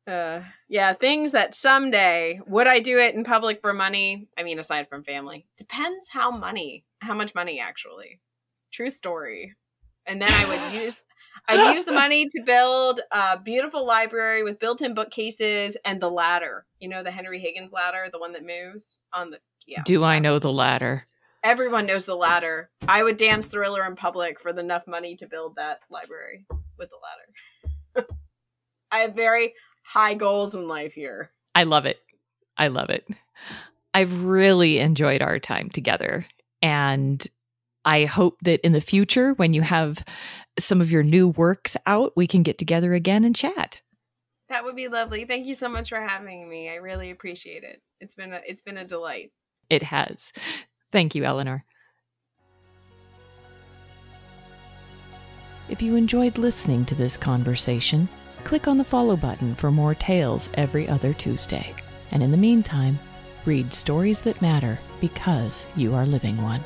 Yeah, things that someday, would I do it in public for money? I mean, aside from family. Depends how much money actually. True story. And then I'd use the money to build a beautiful library with built-in bookcases and the ladder. The Henry Higgins ladder, the one that moves on the, yeah. Do I know the ladder? Everyone knows the ladder. I would dance Thriller in public for enough money to build that library with the ladder. I have very high goals in life here. I love it. I've really enjoyed our time together. And I hope that in the future, when you have some of your new works out, we can get together again and chat. That would be lovely. Thank you so much for having me. I really appreciate it. It's been a delight. It has. Thank you, Eleanor. If you enjoyed listening to this conversation, click on the follow button for more tales every other Tuesday. And in the meantime, read stories that matter because you are living one.